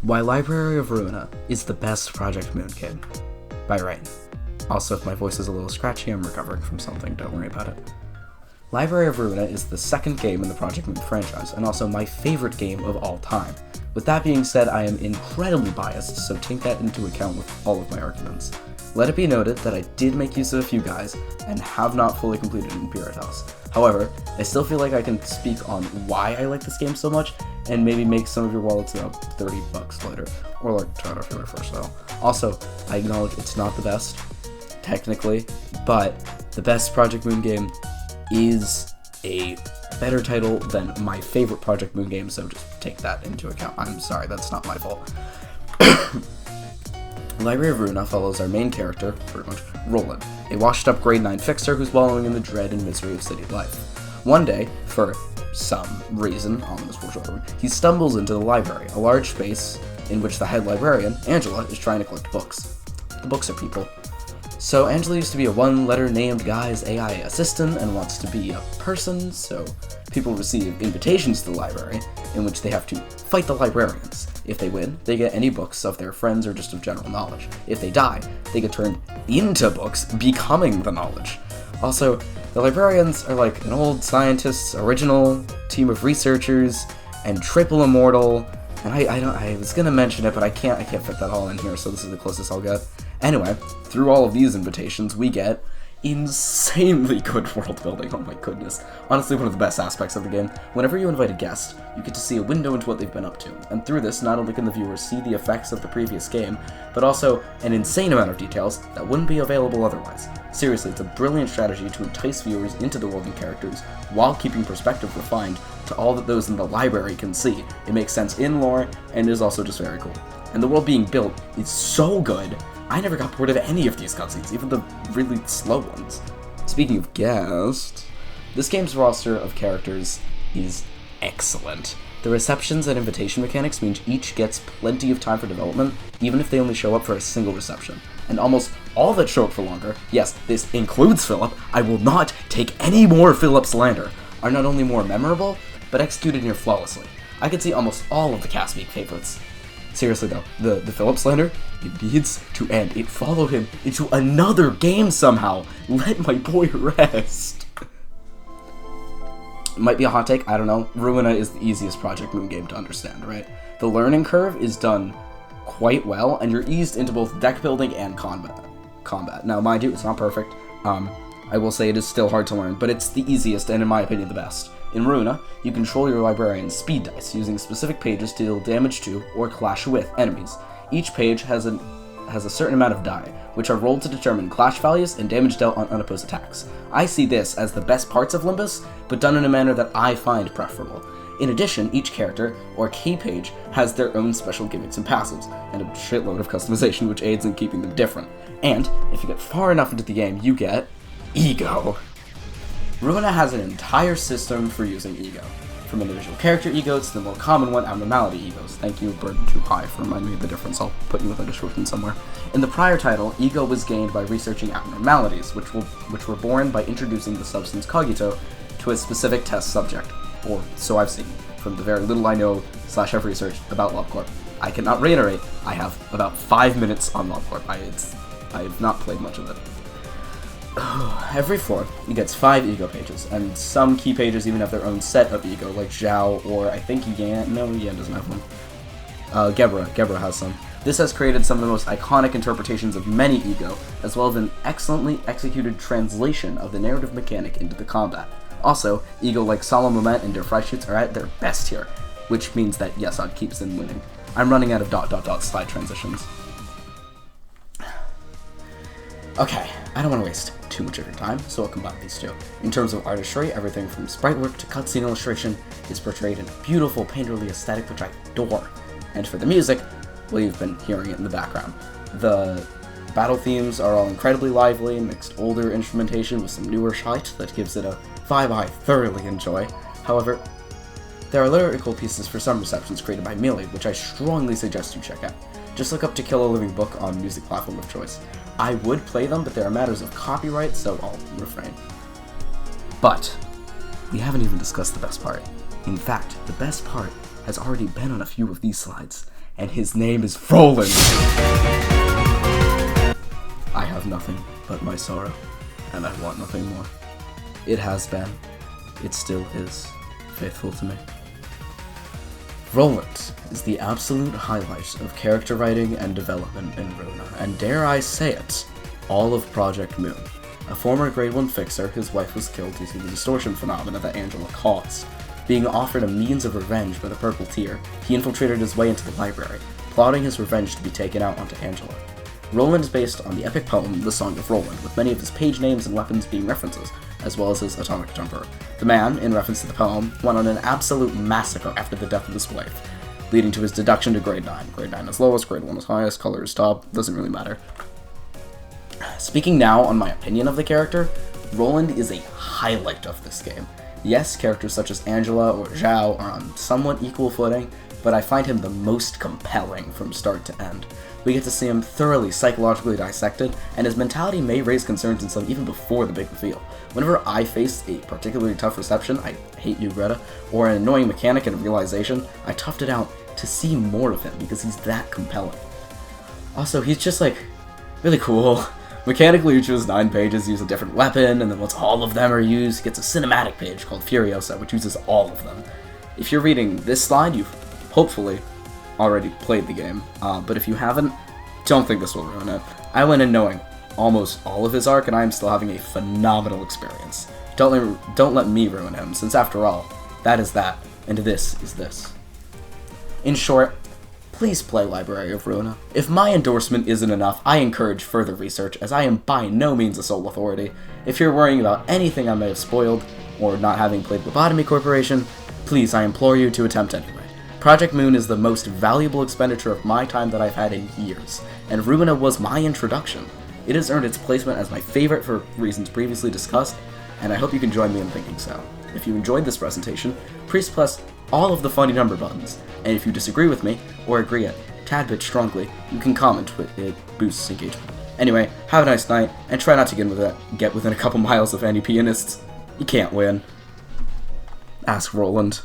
Why Library of Ruina is the best Project Moon game, by Ruina. Also, if my voice is a little scratchy, I'm recovering from something, don't worry about it. Library of Ruina is the second game in the Project Moon franchise, and also my favorite game of all time. With that being said, I am incredibly biased, so take that into account with all of my arguments. Let it be noted that I did make use of a few guides, and have not fully completed Imperitas. However, I still feel like I can speak on why I like this game so much, and maybe make some of your wallets about $30 later, or like try it if you're first sale. Also, I acknowledge it's not the best, technically, but the best Project Moon game is a better title than my favorite Project Moon game, so just take that into account. I'm sorry, that's not my fault. Library of Ruina follows our main character, pretty much, Roland, a washed-up grade 9 fixer who's wallowing in the dread and misery of city life. One day, for some reason, ominous foreshadowing, he stumbles into the library, a large space in which the head librarian, Angela, is trying to collect books. The books are people. So Angela used to be a one-letter named guy's AI assistant and wants to be a person, so people receive invitations to the library in which they have to fight the librarians. If they win, they get any books of their friends or just of general knowledge. If they die, they get turned into books, becoming the knowledge. Also, the librarians are like an old scientist's original team of researchers and triple immortal, and I was gonna mention it, but I can't fit that all in here, so this is the closest I'll get. Anyway, through all of these invitations, we get insanely good world building. Oh my goodness. Honestly, one of the best aspects of the game. Whenever you invite a guest, you get to see a window into what they've been up to. And through this, not only can the viewers see the effects of the previous game, but also an insane amount of details that wouldn't be available otherwise. Seriously, it's a brilliant strategy to entice viewers into the world and characters, while keeping perspective refined to all that those in the library can see. It makes sense in lore, and is also just very cool. And the world being built is so good, I never got bored of any of these cutscenes, even the really slow ones. Speaking of guests, this game's roster of characters is excellent. The receptions and invitation mechanics means each gets plenty of time for development, even if they only show up for a single reception. And almost all that show up for longer, yes, this includes Philip, I will not take any more Philip slander, are not only more memorable, but executed near flawlessly. I could see almost all of the cast being favorites. Seriously though, the Philip slander, it needs to end. It followed him into another game somehow. Let my boy rest. Might be a hot take, I don't know. Ruina is the easiest Project Moon game to understand, right? The learning curve is done quite well, and you're eased into both deck building and combat. Now, mind you, it's not perfect. I will say it is still hard to learn, but it's the easiest and, in my opinion, the best. In Ruina, you control your librarian's speed dice, using specific pages to deal damage to, or clash with, enemies. Each page has a certain amount of die, which are rolled to determine clash values and damage dealt on unopposed attacks. I see this as the best parts of Limbus, but done in a manner that I find preferable. In addition, each character, or key page, has their own special gimmicks and passives, and a shitload of customization which aids in keeping them different. And, if you get far enough into the game, you get ego. Ruina has an entire system for using ego, from individual character egos to the more common one, abnormality egos. Thank you, Burden Too High, for reminding me of the difference. I'll put you with a description somewhere. In the prior title, ego was gained by researching abnormalities, which were born by introducing the substance cogito to a specific test subject, or so I've seen, from the very little I know / have researched about LobCorp. I cannot reiterate, I have about 5 minutes on LobCorp. I have not played much of it. Every floor gets 5 ego pages, and some key pages even have their own set of ego, like Zhao, or I think Yan. No, Yan doesn't have one. Gebra has some. This has created some of the most iconic interpretations of many ego, as well as an excellently executed translation of the narrative mechanic into the combat. Also, ego like Solemn Moment and Der Freischütz are at their best here, which means that Yesod keeps them winning. I'm running out of ... slide transitions. Okay, I don't want to waste too much of your time, so I'll combine these two. In terms of artistry, everything from sprite work to cutscene illustration is portrayed in a beautiful, painterly aesthetic which I adore. And for the music, well, you've been hearing it in the background. The battle themes are all incredibly lively, mixed older instrumentation with some newer shite that gives it a vibe I thoroughly enjoy. However, there are lyrical pieces for some receptions created by Melee, which I strongly suggest you check out. Just look up To Kill a Living Book on music platform of choice. I would play them, but there are matters of copyright, so I'll refrain. But we haven't even discussed the best part. In fact, the best part has already been on a few of these slides, and his name is Roland. I have nothing but my sorrow, and I want nothing more. It has been, it still is, faithful to me. Roland is the absolute highlight of character writing and development in Ruina, and dare I say it, all of Project Moon. A former Grade 1 fixer, his wife was killed due to the distortion phenomena that Angela caused. Being offered a means of revenge by the Purple Tear, he infiltrated his way into the library, plotting his revenge to be taken out onto Angela. Roland is based on the epic poem The Song of Roland, with many of his page names and weapons being references, as well as his atomic jumper. The man, in reference to the poem, went on an absolute massacre after the death of his wife, leading to his deduction to Grade 9. Grade 9 is lowest, Grade 1 is highest, color is top, doesn't really matter. Speaking now on my opinion of the character, Roland is a highlight of this game. Yes, characters such as Angela or Zhao are on somewhat equal footing, but I find him the most compelling from start to end. We get to see him thoroughly psychologically dissected, and his mentality may raise concerns in some even before the big reveal. Whenever I face a particularly tough reception, I hate New Greta, or an annoying mechanic and realization, I toughed it out to see more of him because he's that compelling. Also, he's just like really cool. Mechanically, you choose 9 pages, use a different weapon, and then once all of them are used, he gets a cinematic page called Furiosa, which uses all of them. If you're reading this slide, you've hopefully already played the game, but if you haven't, don't think this will ruin it. I went in knowing almost all of his arc, and I am still having a phenomenal experience. Don't let me ruin him, since after all, that is that, and this is this. In short, please play Library of Ruina. If my endorsement isn't enough, I encourage further research, as I am by no means a sole authority. If you're worrying about anything I may have spoiled, or not having played Lobotomy Corporation, please, I implore you to attempt anyway. Project Moon is the most valuable expenditure of my time that I've had in years, and Ruina was my introduction. It has earned its placement as my favorite for reasons previously discussed, and I hope you can join me in thinking so. If you enjoyed this presentation, please press all of the funny number buttons, and if you disagree with me, or agree a tad bit strongly, you can comment, it boosts engagement. Anyway, have a nice night, and try not to get within a couple miles of any pianists. You can't win. Ask Roland.